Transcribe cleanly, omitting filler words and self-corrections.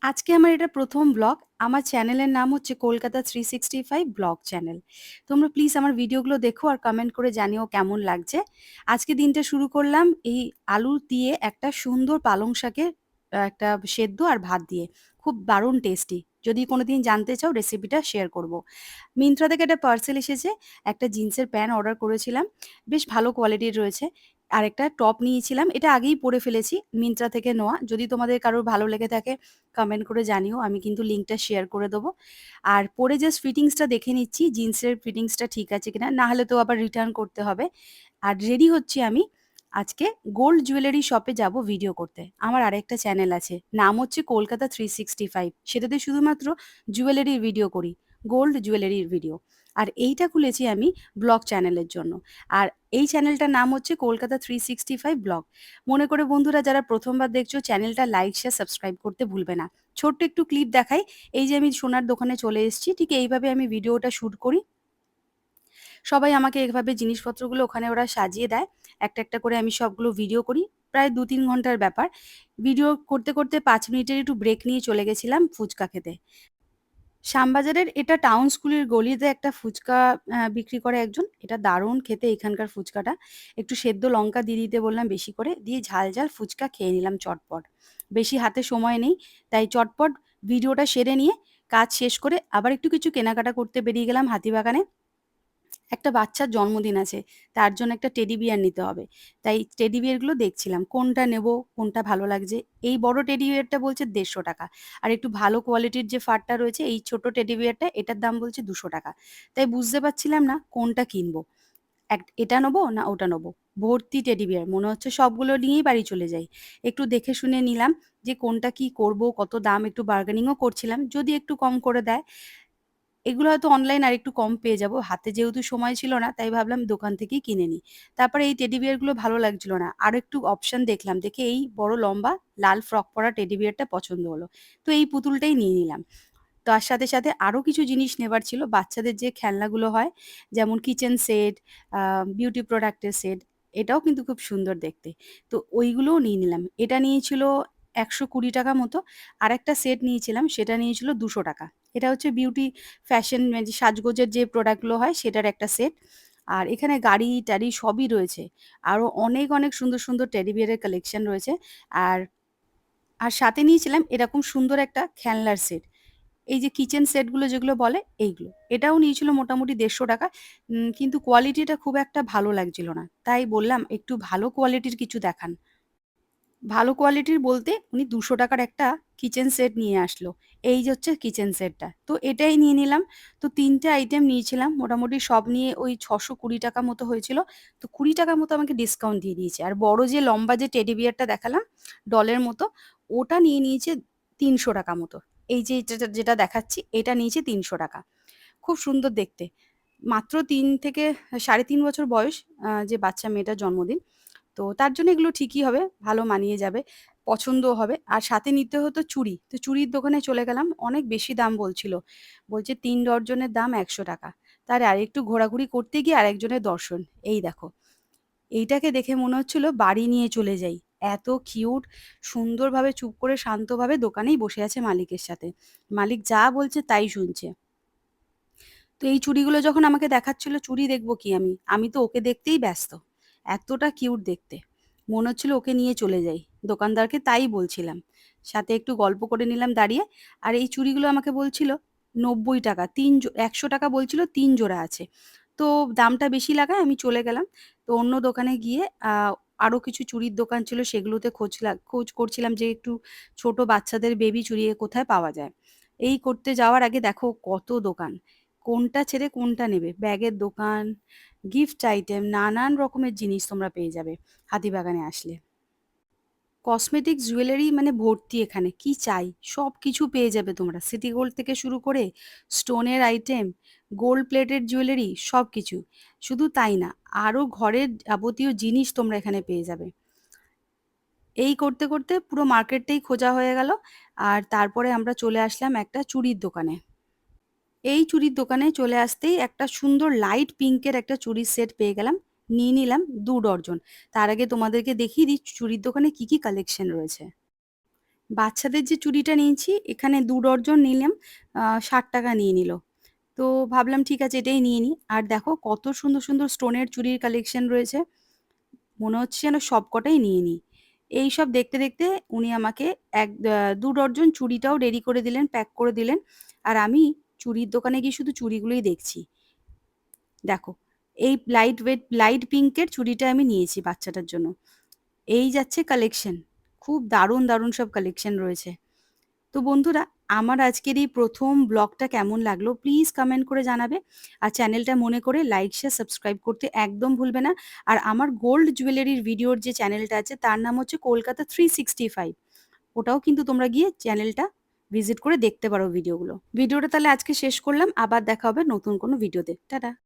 আজকে আমার এটা ১ম ব্লগ। আমার চ্যানেলের নাম হচ্ছে কলকাতা 365 ব্লগ চ্যানেল। তোমরা প্লিজ আমার ভিডিওগুলো দেখো আর কমেন্ট করে জানিও কেমন লাগছে। আজকে দিনটা শুরু করলাম এই আলু দিয়ে একটা সুন্দর পালং শাকের একটা সেদ্ধ আর ভাত দিয়ে। খুব দারুণ টেস্টি। যদি কোনোদিন জানতে চাও রেসিপিটা শেয়ার করব। মিন্ত্রা থেকে একটা পার্সেল এসেছে। একটা জিন্সের প্যান্ট অর্ডার করেছিলাম। বেশ ভালো কোয়ালিটির রয়েছে। আর একটা টপ নিয়েছিলাম। এটা আগেই পরে ফেলেছি। মিন্ত্রা থেকে নেওয়া। যদি তোমাদের কারোর ভালো লেগে থাকে কমেন্ট করে জানিও। আমি কিন্তু লিঙ্কটা শেয়ার করে দেবো। আর পরে জাস্ট ফিটিংসটা দেখে নিচ্ছি জিন্সের ফিটিংসটা ঠিক আছে কিনা। না হলে তো আবার রিটার্ন করতে হবে। আর রেডি হচ্ছি আমি। আজকে গোল্ড জুয়েলারি শপে যাব ভিডিও করতে। আমার আরেকটা চ্যানেল আছে। নাম হচ্ছে কলকাতা 365 সেটাতে শুধুমাত্র জুয়েলারির ভিডিও করি। গোল্ড জুয়েলারির ভিডিও। আর এইটা খুলেছি আমি ব্লগ চ্যানেলের জন্য। আর এই চ্যানেলটার নাম হচ্ছে কলকাতা 365 ব্লগ। মনে করে বন্ধুরা যারা ১ম বার দেখছো চ্যানেলটা লাইক, শেয়ার, সাবস্ক্রাইব করতে ভুলবে না। ছোট্ট একটু ক্লিপ দেখাই। এই যে আমি সোনার দোকানে চলে এসেছি, ঠিক এইভাবে আমি ভিডিওটা শুট করি। সবাই আমাকে এভাবে জিনিসপত্রগুলো ওখানে ওরা সাজিয়ে দেয়। একটা, একটা করে আমি সবগুলো ভিডিও করি। প্রায় ২-৩ ঘন্টার ব্যাপার। ভিডিও করতে, করতে ৫ মিনিটের একটু ব্রেক নিয়ে চলে গেছিলাম ফুচকা খেতে। শ্যামবাজারের এটা টাউন স্কুলের গলিতে একটা ফুচকা বিক্রি করে একজন। এটা দারুণ খেতে এখানকার ফুচকাটা। একটু সেদ্ধ লঙ্কা দিয়ে দিতে বললাম বেশি করে। দিয়ে ঝাল, ঝাল ফুচকা খেয়ে নিলাম চটপট। বেশি হাতে সময় নেই। তাই চটপট ভিডিওটা সেরে নিয়ে কাজ শেষ করে আবার একটু কিছু কেনাকাটা করতে বেরিয়ে গেলাম হাতিবাগানে। একটা বাচ্চার জন্মদিন আছে। তার জন্য একটা টেডি বিয়ার নিতে হবে। তাই টেডি বিয়ারগুলো দেখছিলাম। কোনটা নেবো, কোনটা ভালো লাগছে। এই বড় টেডি বিয়ারটা বলছে ৳১৫০ আর একটু ভালো কোয়ালিটির যে ফারটা রয়েছে এই ছোট টেডি বিয়ারটা এটার দাম বলছে ৳২০০। তাই বুঝতে পারছিলাম না কোনটা কিনবো। এটা নেবো না ওটা নেবো। ভর্তি টেডি বিয়ার। মনে হচ্ছে সবগুলো নিয়েই বাড়ি চলে যাই। একটু দেখে শুনে নিলাম যে কোনটা কি করবো, কত দাম একটু বার্গেনিংও করছিলাম। যদি একটু কম করে দেয়। এগুলো হয়তো অনলাইন আরেকটু কম পেয়ে যাবো। হাতে যেহেতু সময় ছিল না, তাই ভাবলাম দোকান থেকেই কিনে নিই। তারপরে এই টেডি বিয়ার গুলো ভালো লাগছিল না। আরেকটু অপশন দেখলাম। দেখে এই বড় লম্বা লাল ফ্রক পরা টেডি বিয়ারটা পছন্দ হলো। তো এই পুতুলটাই নিয়ে নিলাম। তার সাথে, সাথে আরো কিছু জিনিস নেবার ছিল। বাচ্চাদের যে খেলনাগুলো হয়, যেমন কিচেন সেট, আ বিউটি প্রোডাক্ট এর সেট, এটাও কিন্তু খুব সুন্দর দেখতে। তো ওইগুলোও নিয়ে নিলাম। এটা নিয়েছিল ৳১২০ মতো। আরেকটা সেট নিয়েছিলাম, সেটা নিয়েছিল ৳২০০। এটা হচ্ছে বিউটি ফ্যাশন মানে যে সাজগোজের যে প্রোডাক্ট গুলো হয়, সেটার একটা সেট। আর এখানে গাড়ি-টাড়ি সবই রয়েছে। আরো অনেক, অনেক সুন্দর, সুন্দর টেডি বিয়ার এর কালেকশন রয়েছে। আর আর সাথে নিয়েছিলাম এরকম সুন্দর একটা খেলনার সেট। এই যে কিচেন সেট গুলো যেগুলো বলে এইগুলো। এটাও নিয়েছিল মোটামুটি ৳১৫০ কিন্তু কোয়ালিটিটা খুব একটা ভালো লাগছিল না। তাই বললাম একটু ভালো কোয়ালিটির কিছু দেখান। ভালো কোয়ালিটির বলতে উনি ৳২০০ র একটা কিচেন সেট নিয়ে আসলো। এই যে হচ্ছে কিচেন সেটটা। তো এটাই নিয়ে নিলাম। তো ৩ টে আইটেম নিয়েছিলাম। মোটামুটি সব নিয়ে ওই ৳৬২০ মতো হয়েছিল। তো ৳২০ মতো আমাকে ডিসকাউন্ট দিয়ে দিয়েছে। আর বড় যে লম্বা যে টেডি বিয়ারটা দেখালাম ডলের মতো, ওটা নিয়ে নিয়েছে ৳৩০০ মতো। এই যে যেটা যেটা দেখাচ্ছি এটা নিয়েছে ৳৩০০। খুব সুন্দর দেখতে। মাত্র ৩ থেকে ৩.৫ বছর বয়স যে বাচ্চা মেয়েটার জন্মদিন। তো তার জন্য এগুলো ঠিকই হবে, ভালো মানিয়ে যাবে, পছন্দও হবে। আর সাথে নিতে হতো চুড়ি। তো চুড়ির দোকানে চলে গেলাম। অনেক বেশি দাম বলছিল। বলছে ৩ ডর্জনের দাম ৳১০০। তাহলে আরেকটু ঘোরাঘুরি করতে গিয়ে আরেকজনের দর্শন। এই দেখো। এইটাকে দেখে মনে হচ্ছিল বাড়ি নিয়ে চলে যাই। এত কিউট, সুন্দরভাবে চুপ করে শান্তভাবে দোকানেই বসে আছে মালিকের সাথে। মালিক যা বলছে তাই শুনছে। তো এই চুড়িগুলো যখন আমাকে দেখাচ্ছিল, চুড়ি দেখবো কি আমি? আমি তো ওকে দেখতেই ব্যস্ত। এতটা কিউট দেখতে। মনে হচ্ছিল ওকে নিয়ে চলে যাই। দোকানদারকে তাই বলছিলাম। সাথে একটু গল্প করে নিলাম দাঁড়িয়ে। আর এই চুড়িগুলো আমাকে বলছিল ৳৯০ ৳১০০ বলছিল ৩ জোড়া আছে। তো দামটা বেশি লাগায় আমি চলে গেলাম। তো অন্য দোকানে গিয়ে আরো কিছু চুড়ির দোকান ছিল সেগুলোতে খোঁজ করছিলাম যে একটু ছোট বাচ্চাদের বেবি চুড়ি কোথায় পাওয়া যায়। এই করতে যাওয়ার আগে দেখো কত দোকান। কোনটা ছেড়ে কোনটা নেবে? ব্যাগের দোকান, গিফট আইটেম, নানান রকমের জিনিস তোমরা পেয়ে যাবে হাতিবাগানে আসলে। কসমেটিক্স, জুয়েলারি মানে ভর্তি এখানে। কি চাই? সবকিছু পেয়ে যাবে তোমরা। সিটি গোল্ড থেকে শুরু করে স্টোনের আইটেম, গোল্ড প্লেটেড জুয়েলারি সবকিছু। শুধু তাই না, আরো ঘরের যাবতীয় জিনিস তোমরা এখানে পেয়ে যাবে। এই করতে, করতে পুরো মার্কেটটাই খোঁজা হয়ে গেল। আর তারপরে আমরা চলে আসলাম একটা চুড়ির দোকানে। এই চুড়ির দোকানে চলে আসতেই একটা সুন্দর লাইট পিঙ্কের একটা চুড়ির সেট পেয়ে গেলাম। নিয়ে নিলাম ২ ডর্জন। তার আগে তোমাদেরকে দেখিয়ে দিই চুড়ির দোকানে কি, কি কালেকশন রয়েছে। বাচ্চাদের যে চুড়িটা নিয়েছি এখানে ২ ডর্জন নিলাম, ৬০ টাকা নিয়ে নিল। তো ভাবলাম ঠিক আছে এটাই নিয়ে নিই। আর দেখো কত সুন্দর, সুন্দর স্টোনের চুড়ির কালেকশন রয়েছে। মনে হচ্ছে যেন সবকটাই নিয়ে নিই। এইসব দেখতে, দেখতে উনি আমাকে ২ ডর্জন চুড়িটাও রেডি করে দিলেন, প্যাক করে দিলেন। আর আমি চুড়ির দোকানে গিয়ে শুধু চুড়িগুলোই দেখছি। দেখো, এই লাইট ওয়েট লাইট পিঙ্কের চুড়িটা আমি নিয়েছি বাচ্চাটার জন্য। এই যাচ্ছে কালেকশন। খুব দারুণ, দারুণ সব কালেকশন রয়েছে। তো বন্ধুরা, আমার আজকের এই ১ম ব্লগটা কেমন লাগলো প্লিজ কমেন্ট করে জানাবে। আর চ্যানেলটা মনে করে লাইক, শেয়ার, সাবস্ক্রাইব করতে একদম ভুলবে না। আর আমার গোল্ড জুয়েলারির ভিডিওর যে চ্যানেলটা আছে তার নাম হচ্ছে কলকাতা 365। ওটাও কিন্তু তোমরা গিয়ে চ্যানেলটা ভিজিট করে দেখতে পারো ভিডিওগুলো। ভিডিওটা তাহলে আজকে শেষ করলাম। আবার দেখা হবে নতুন কোনো ভিডিওতে। টাটা।